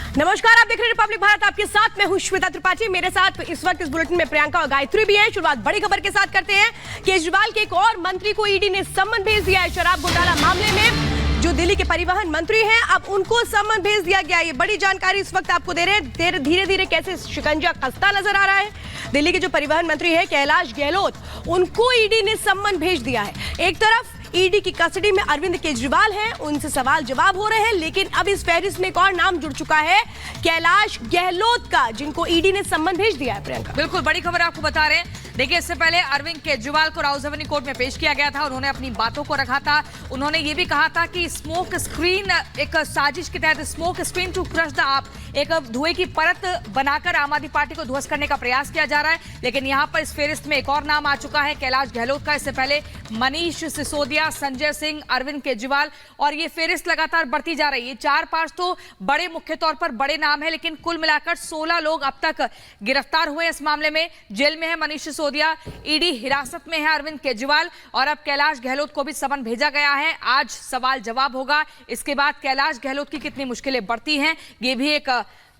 नमस्कार, आप देख रहे हैं रिपब्लिक भारत। आपके साथ मैं हूं श्वेता त्रिपाठी। मेरे साथ इस वक्त इस बुलेटिन में प्रियंका और गायत्री भी है। शुरुआत बड़ी खबर के साथ करते हैं। केजरीवाल के एक और मंत्री को ईडी ने सम्मन भेज दिया है शराब घोटाला मामले में। जो दिल्ली के परिवहन मंत्री हैं, अब उनको सम्मन भेज दिया गया है। ये बड़ी जानकारी इस वक्त आपको दे रहे हैं। धीरे धीरे कैसे शिकंजा कसता नजर आ रहा है। दिल्ली के जो परिवहन मंत्री है कैलाश गहलोत, उनको ईडी ने सम्मन भेज दिया है। एक तरफ ईडी की कस्टडी में अरविंद केजरीवाल हैं, उनसे सवाल जवाब हो रहे हैं, लेकिन अब इस फहरिस्त में एक और नाम जुड़ चुका है, कैलाश गहलोत का, जिनको ईडी ने सम्मन भेज दिया है। प्रियंका, बिल्कुल बड़ी खबर आपको बता रहे हैं। देखिए, इससे पहले अरविंद केजरीवाल को राउज़ावनी कोर्ट में पेश किया गया था। उन्होंने अपनी बातों को रखा था। उन्होंने ये भी कहा था कि स्मोक स्क्रीन, एक साजिश के तहत smokescreen to crush the AAP, एक धुएं की परत बनाकर आम आदमी पार्टी को ध्वस्त करने का प्रयास किया जा रहा है। लेकिन यहाँ पर इस फेरिस्त में एक और नाम आ चुका है, कैलाश गहलोत का। इससे पहले मनीष सिसोदिया, संजय सिंह, अरविंद केजरीवाल, और ये फेरिस्त लगातार बढ़ती जा रही है। 4-5 तो बड़े, मुख्य तौर पर बड़े नाम है, लेकिन कुल मिलाकर 16 लोग अब तक गिरफ्तार हुए इस मामले में। जेल में है मनीष सिसोदिया, ईडी हिरासत में है अरविंद केजरीवाल, और अब कैलाश गहलोत को भी समन भेजा गया है। आज सवाल जवाब होगा। इसके बाद कैलाश गहलोत की कितनी मुश्किलें बढ़ती हैं, ये भी एक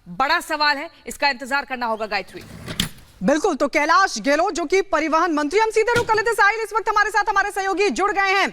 बड़ा सवाल है। इसका इंतजार करना होगा। गायत्री, बिल्कुल, तो कैलाश गहलोत जो कि परिवहन मंत्री, हम सीधे रुख कर लेते। साहिल इस वक्त हमारे साथ, हमारे सहयोगी जुड़ गए हैं।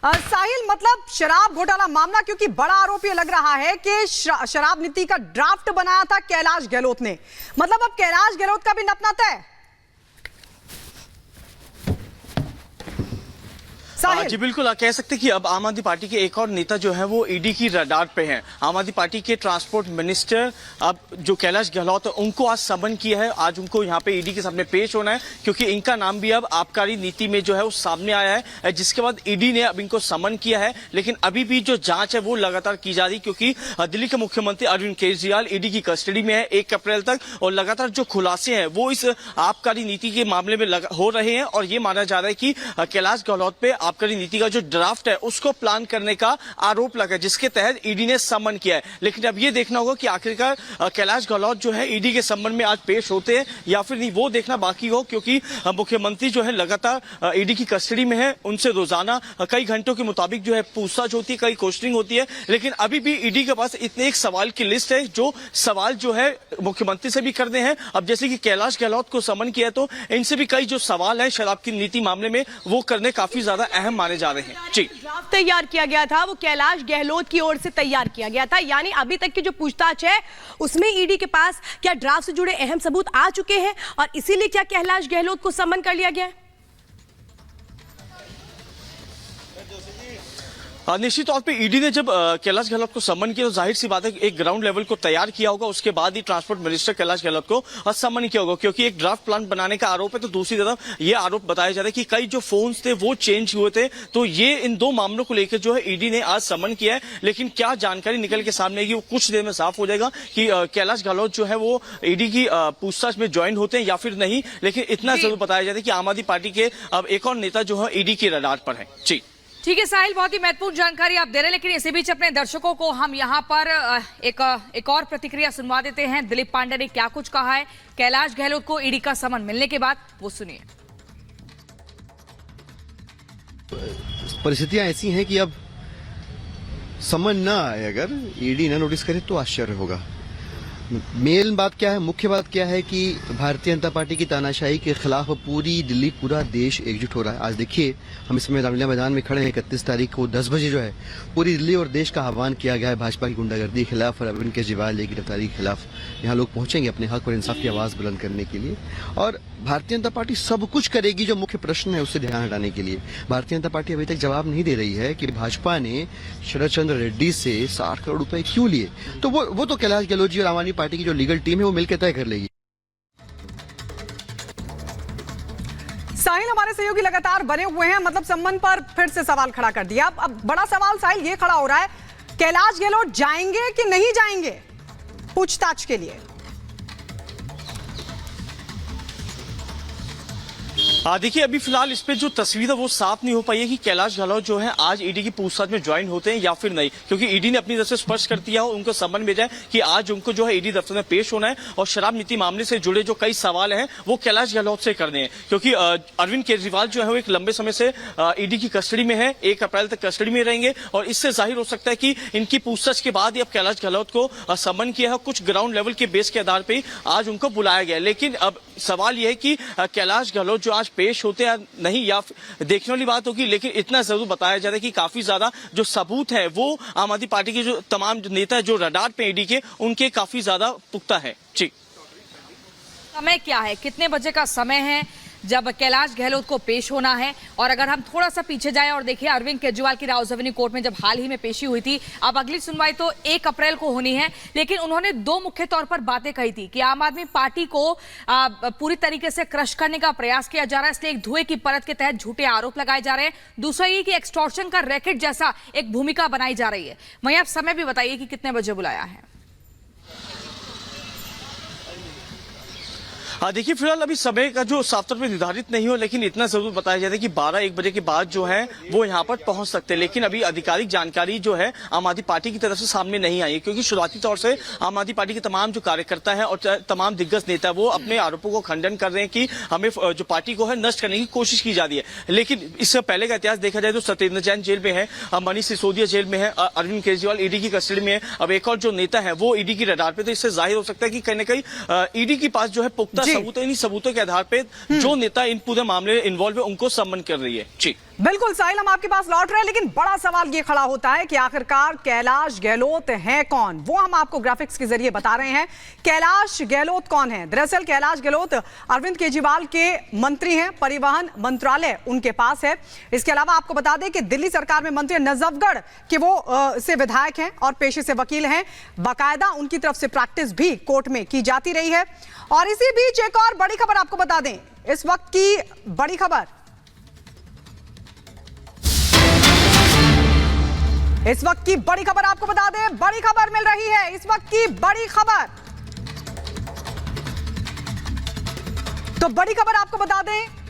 साहिल, मतलब शराब घोटाला मामला, क्योंकि बड़ा आरोप ये लग रहा है कि शराब नीति का ड्राफ्ट बनाया था कैलाश गहलोत ने। मतलब अब कैलाश गहलोत का भी नपना तय। जी बिल्कुल, कह सकते कि अब आम आदमी पार्टी के एक और नेता जो है वो ईडी की रडार पे हैं। आम आदमी पार्टी के ट्रांसपोर्ट मिनिस्टर अब जो कैलाश गहलोत है, उनको आज समन किया है। आज उनको यहाँ पे ईडी के सामने पेश होना है, क्योंकि इनका नाम भी अब आबकारी नीति में जो है वो सामने आया है, जिसके बाद ईडी ने अब इनको समन किया है। लेकिन अभी भी जो जांच है वो लगातार की जा रही, क्योंकि दिल्ली के मुख्यमंत्री अरविंद केजरीवाल ईडी की कस्टडी में है 1 अप्रैल तक, और लगातार जो खुलासे हैं वो इस आबकारी नीति के मामले में हो रहे हैं। और ये माना जा रहा है कि कैलाश गहलोत पे आबकारी नीति का जो ड्राफ्ट है उसको प्लान करने का आरोप लगा, जिसके तहत ईडी ने समन किया है। लेकिन अब ये देखना होगा कि आखिरकार कैलाश गहलोत जो है ईडी के समन में आज पेश होते हैं या फिर नहीं, वो देखना बाकी हो, क्योंकि मुख्यमंत्री जो है लगातार ईडी की कस्टडी में है। उनसे रोजाना कई घंटों के मुताबिक जो है पूछताछ होती है, कई क्वेश्चनिंग होती है। लेकिन अभी भी ईडी के पास इतने एक सवाल की लिस्ट है, जो सवाल जो है मुख्यमंत्री से भी करने हैं। अब जैसे कि कैलाश गहलोत को समन किया है, तो इनसे भी कई जो सवाल है शराब की नीति मामले में, वो करने काफी ज्यादा अहम माने जा रहे हैं। जी, ड्राफ्ट तैयार किया गया था, वो कैलाश गहलोत की ओर से तैयार किया गया था। यानी अभी तक की जो पूछताछ है उसमें ईडी के पास क्या ड्राफ्ट से जुड़े अहम सबूत आ चुके हैं, और इसीलिए क्या कैलाश गहलोत को समन कर लिया गया है? निश्चित तौर पे ईडी ने जब कैलाश गहलोत को समन किया, तो जाहिर सी बात है एक ग्राउंड लेवल को तैयार किया होगा। उसके बाद ही ट्रांसपोर्ट मिनिस्टर कैलाश गहलोत को समन किया होगा, क्योंकि एक ड्राफ्ट प्लान बनाने का आरोप है। तो दूसरी तरफ ये आरोप बताया जा रहा है कि कई जो फोन्स थे वो चेंज हुए थे। तो ये इन दो मामलों को लेकर जो है ईडी ने आज समन किया है। लेकिन क्या जानकारी निकल के सामने आएगी वो कुछ देर में साफ हो जाएगा कि कैलाश गहलोत जो है वो ईडी की पूछताछ में ज्वाइन होते हैं या फिर नहीं। लेकिन इतना जरूर बताया जाता है कि आम आदमी पार्टी के अब एक और नेता जो है ईडी की रडार पर है। जी ठीक है साहिल, बहुत ही महत्वपूर्ण जानकारी आप दे रहे हैं। लेकिन इसी बीच अपने दर्शकों को हम यहाँ पर एक और प्रतिक्रिया सुनवा देते हैं। दिलीप पांडे ने क्या कुछ कहा है कैलाश गहलोत को ईडी का समन मिलने के बाद, वो सुनिए। परिस्थितियां ऐसी हैं कि अब समन ना आए, अगर ईडी ना नोटिस करे तो आश्चर्य होगा। मेन बात क्या है, मुख्य बात क्या है कि भारतीय जनता पार्टी की तानाशाही के खिलाफ पूरी दिल्ली, पूरा देश एकजुट हो रहा है। आज देखिए, हम इस समय रामलीला मैदान में खड़े हैं। 31 तारीख को 10 बजे जो है पूरी दिल्ली और देश का आह्वान किया गया है भाजपा की गुंडागर्दी के खिलाफ और अरविंद केजरीवाल की गिरफ्तारी के खिलाफ। यहाँ लोग पहुंचेंगे अपने हक और इंसाफ की आवाज बुलंद करने के लिए, और भारतीय जनता पार्टी सब कुछ करेगी जो मुख्य प्रश्न है उससे ध्यान हटाने के लिए। भारतीय जनता पार्टी अभी तक जवाब नहीं दे रही है कि भाजपा ने शरद चंद्र रेड्डी से 60 करोड़ रुपए क्यों लिए। तो वो तो कैलाश गहलोत जी और आम आदमी पार्टी की जो लीगल टीम है वो मिलकर तय कर लेगी। साहिल, हमारे सहयोगी लगातार बने हुए हैं। मतलब सम्मन पर फिर से सवाल खड़ा कर दिया। अब बड़ा सवाल साहिल ये खड़ा हो रहा है, कैलाश गहलोत जाएंगे कि नहीं जाएंगे पूछताछ के लिए? देखिए अभी फिलहाल इस पे जो तस्वीर है वो साफ नहीं हो पाई है कि कैलाश गहलोत जो है आज ईडी की पूछताछ में ज्वाइन होते हैं या फिर नहीं, क्योंकि ईडी ने अपनी तरफ से स्पष्ट कर दिया और उनको सम्मन भेजा है कि आज उनको जो है ईडी दफ्तर में पेश होना है और शराब नीति मामले से जुड़े जो कई सवाल हैं वो कैलाश गहलोत से करने हैं, क्योंकि अरविंद केजरीवाल जो है वो एक लंबे समय से ईडी की कस्टडी में है, 1 अप्रैल तक कस्टडी में रहेंगे और इससे जाहिर हो सकता है कि इनकी पूछताछ के बाद ही अब कैलाश गहलोत को सम्मन किया है, कुछ ग्राउंड लेवल के बेस के आधार पर आज उनको बुलाया गया। लेकिन अब सवाल यह है कि कैलाश गहलोत जो आज पेश होते हैं नहीं या देखने वाली बात होगी, लेकिन इतना जरूर बताया जाता है कि काफी ज्यादा जो सबूत है वो आम आदमी पार्टी के जो तमाम नेता जो रडार पे ईडी के उनके काफी ज्यादा पुख्ता है। जी समय क्या है, कितने बजे का समय है जब कैलाश गहलोत को पेश होना है? और अगर हम थोड़ा सा पीछे जाएं और देखें अरविंद केजरीवाल की राउज एवेन्यू कोर्ट में जब हाल ही में पेशी हुई थी, अब अगली सुनवाई तो 1 अप्रैल को होनी है, लेकिन उन्होंने 2 मुख्य तौर पर बातें कही थी कि आम आदमी पार्टी को पूरी तरीके से क्रश करने का प्रयास किया जा रहा है, इसलिए एक धुएं की परत के तहत झूठे आरोप लगाए जा रहे हैं। दूसरा ये कि एक्सटॉर्शन का रैकेट जैसा एक भूमिका बनाई जा रही है। वहीं आप समय भी बताइए कि कितने बजे बुलाया है? देखिए फिलहाल अभी समय का जो साफ तौर पर निर्धारित नहीं हो, लेकिन इतना जरूर बताया जाता है कि 12-1 बजे के बाद जो है वो यहाँ पर पहुंच सकते हैं, लेकिन अभी आधिकारिक जानकारी जो है आम आदमी पार्टी की तरफ से सामने नहीं आई है, क्योंकि शुरुआती तौर से आम आदमी पार्टी के तमाम जो कार्यकर्ता हैं और तमाम दिग्गज नेता वो अपने आरोपों को खंडन कर रहे हैं कि हमें जो पार्टी को है नष्ट करने की कोशिश की जा रही है। लेकिन इससे पहले का इतिहास देखा जाए तो सत्येंद्र जैन जेल में है, मनीष सिसोदिया जेल में है, अरविंद केजरीवाल ईडी की कस्टडी में है, अब एक और जो नेता है वो ईडी की रडार पे, तो इससे जाहिर हो सकता है कि कहीं ना कहीं ईडी के पास जो है पुख्ता सबूत है, इन्हीं सबूतों के आधार पे जो नेता इन पूरे मामले में इन्वॉल्व है उनको सम्मन कर रही है। जी बिल्कुल साहिल, हम आपके पास लौट रहे हैं, लेकिन बड़ा सवाल ये खड़ा होता है कि आखिरकार कैलाश गहलोत हैं कौन? वो हम आपको ग्राफिक्स के जरिए बता रहे हैं। कैलाश गहलोत कौन है? दरअसल कैलाश गहलोत अरविंद केजरीवाल के मंत्री हैं, परिवहन मंत्रालय उनके पास है। इसके अलावा आपको बता दें कि दिल्ली सरकार में मंत्री नजफगढ़ के वो से विधायक हैं और पेशे से वकील हैं। बाकायदा उनकी तरफ से प्रैक्टिस भी कोर्ट में की जाती रही है। और इसी बीच एक और बड़ी खबर आपको बता दें, इस वक्त की बड़ी खबर, इस वक्त की बड़ी खबर आपको बता दें, बड़ी खबर मिल रही है, इस वक्त की बड़ी खबर। तो बड़ी खबर आपको बता दें,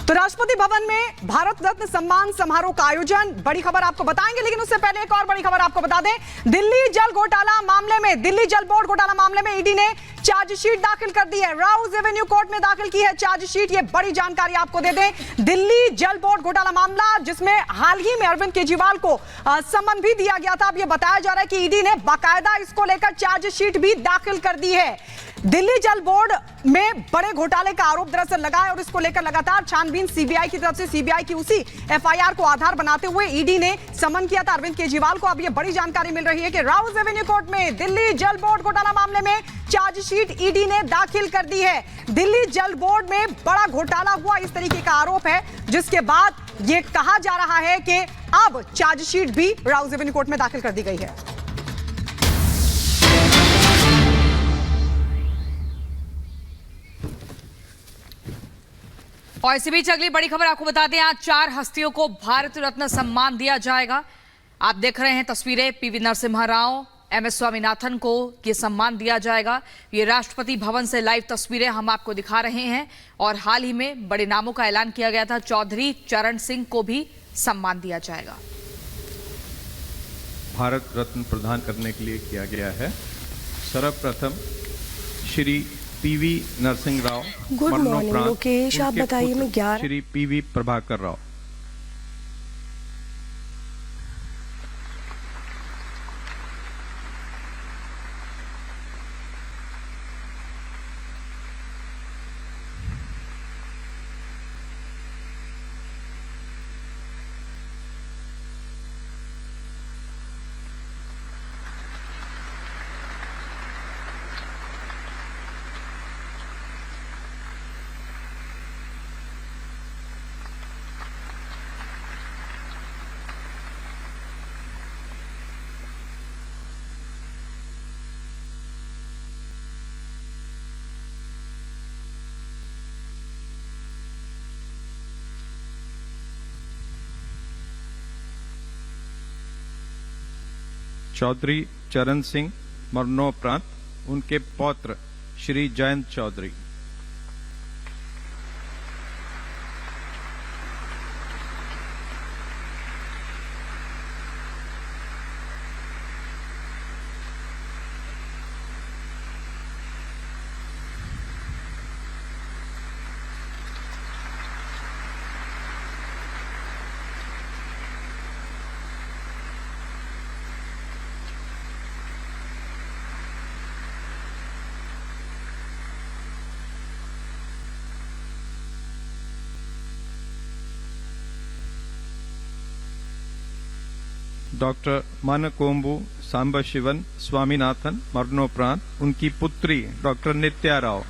तो राष्ट्रपति भवन में भारत रत्न सम्मान समारोह का आयोजन, बड़ी खबर आपको बताएंगे, लेकिन उससे पहले एक और बड़ी खबर आपको बता दें। दिल्ली जल घोटाला मामले में, दिल्ली जल बोर्ड घोटाला मामले में ईडी ने चार्जशीट दाखिल कर दी है, राउज एवेन्यू कोर्ट में दाखिल की है चार्जशीट। ये बड़ी जानकारी आपको दे दें, दिल्ली जल बोर्ड घोटाला मामला जिसमें हाल ही में अरविंद केजरीवाल को सम्मन भी दिया गया था, अब यह बताया जा रहा है कि ईडी ने बाकायदा इसको लेकर चार्जशीट भी दाखिल कर दी है। दिल्ली जल बोर्ड में बड़े घोटाले का आरोप दरअसल लगा है और इसको लेकर लगातार छानबीन सीबीआई की तरफ से, सीबीआई की उसी एफआईआर को आधार बनाते हुए ईडी ने समन किया था अरविंद केजरीवाल को। अब यह बड़ी जानकारी मिल रही है कि राउज एवेन्यू कोर्ट में दिल्ली जल बोर्ड घोटाला मामले में चार्जशीट ईडी ने दाखिल कर दी है। दिल्ली जल बोर्ड में बड़ा घोटाला हुआ, इस तरीके का आरोप है, जिसके बाद यह कहा जा रहा है कि अब चार्जशीट भी राउज एवेन्यू कोर्ट में दाखिल कर दी गई है। और इसी बीच अगली बड़ी खबर आपको बता दें, आज 4 हस्तियों को भारत रत्न सम्मान दिया जाएगा। आप देख रहे हैं तस्वीरें, पीवी नरसिम्हा राव, एमएस स्वामीनाथन को ये सम्मान दिया जाएगा। ये राष्ट्रपति भवन से लाइव तस्वीरें हम आपको दिखा रहे हैं और हाल ही में बड़े नामों का ऐलान किया गया था, चौधरी चरण सिंह को भी सम्मान दिया जाएगा। भारत रत्न प्रदान करने के लिए किया गया है। सर्वप्रथम श्री पीवी नरसिंह राव, गुड मॉर्निंग लोकेश, आप बताइए। मैं 11 श्री पीवी प्रभाकर राव। चौधरी चरण सिंह मरणोपरांत उनके पौत्र श्री जयंत चौधरी। डॉक्टर मनकोंबू सांबशिवन स्वामीनाथन मरणोपरांत उनकी पुत्री डॉक्टर नित्या राव।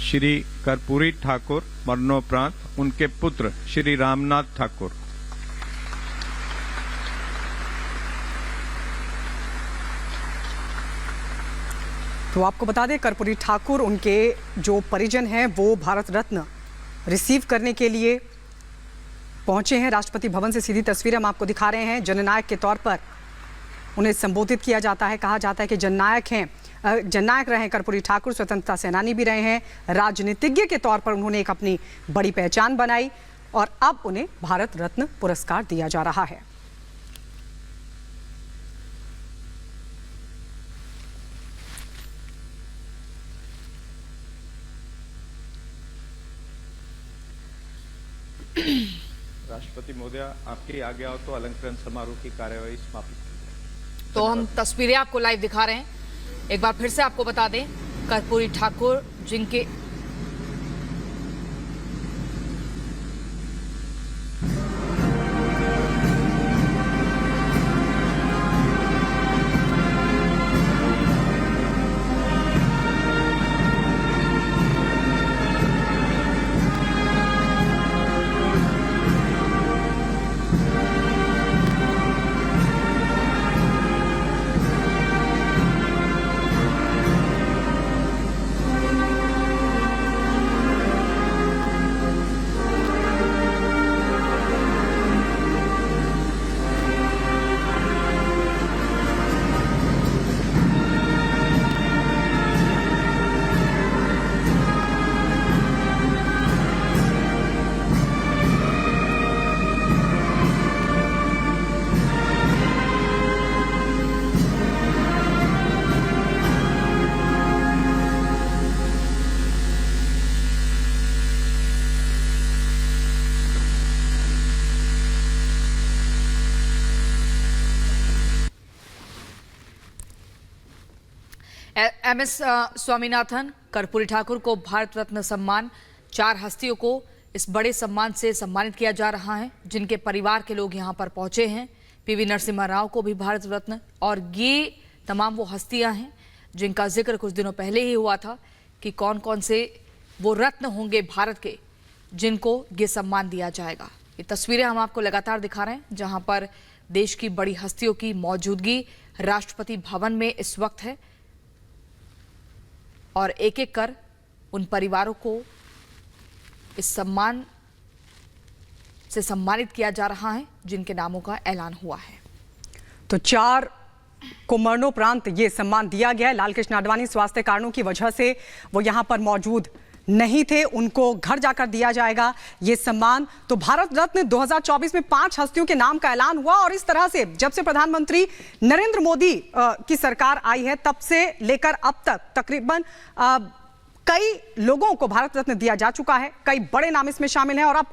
श्री कर्पूरी ठाकुर मरणोपरांत उनके पुत्र श्री रामनाथ ठाकुर। तो आपको बता दें कर्पूरी ठाकुर उनके जो परिजन हैं वो भारत रत्न रिसीव करने के लिए पहुंचे हैं राष्ट्रपति भवन से। सीधी तस्वीरें हम आपको दिखा रहे हैं। जननायक के तौर पर उन्हें संबोधित किया जाता है। कहा जाता है कि जननायक रहे हैं कर्पूरी ठाकुर, स्वतंत्रता सेनानी भी रहे हैं, राजनीतिज्ञ के तौर पर उन्होंने एक अपनी बड़ी पहचान बनाई और अब उन्हें भारत रत्न पुरस्कार दिया जा रहा है। राष्ट्रपति महोदय, आपकी आज्ञा हो तो अलंकरण समारोह की कार्यवाही समाप्त। तो हम तस्वीरें आपको लाइव दिखा रहे हैं। एक बार फिर से आपको बता दें, कर्पूरी ठाकुर जिनके एमएस स्वामीनाथन, कर्पूरी ठाकुर को भारत रत्न सम्मान, 4 हस्तियों को इस बड़े सम्मान से सम्मानित किया जा रहा है जिनके परिवार के लोग यहां पर पहुंचे हैं। पीवी नरसिम्हा राव को भी भारत रत्न, और ये तमाम वो हस्तियां हैं जिनका जिक्र कुछ दिनों पहले ही हुआ था कि कौन कौन से वो रत्न होंगे भारत के जिनको ये सम्मान दिया जाएगा। ये तस्वीरें हम आपको लगातार दिखा रहे हैं जहां पर देश की बड़ी हस्तियों की मौजूदगी राष्ट्रपति भवन में इस वक्त है और एक एक कर उन परिवारों को इस सम्मान से सम्मानित किया जा रहा है जिनके नामों का ऐलान हुआ है। तो 4 को मरणोपरांत ये सम्मान दिया गया है। लाल कृष्ण आडवाणी स्वास्थ्य कारणों की वजह से वो यहां पर मौजूद नहीं थे, उनको घर जाकर दिया जाएगा ये सम्मान। तो भारत रत्न 2024 में 5 हस्तियों के नाम का ऐलान हुआ और इस तरह से जब से प्रधानमंत्री नरेंद्र मोदी की सरकार आई है तब से लेकर अब तक तकरीबन कई लोगों को भारत रत्न दिया जा चुका है। कई बड़े नाम इसमें शामिल हैं और आपको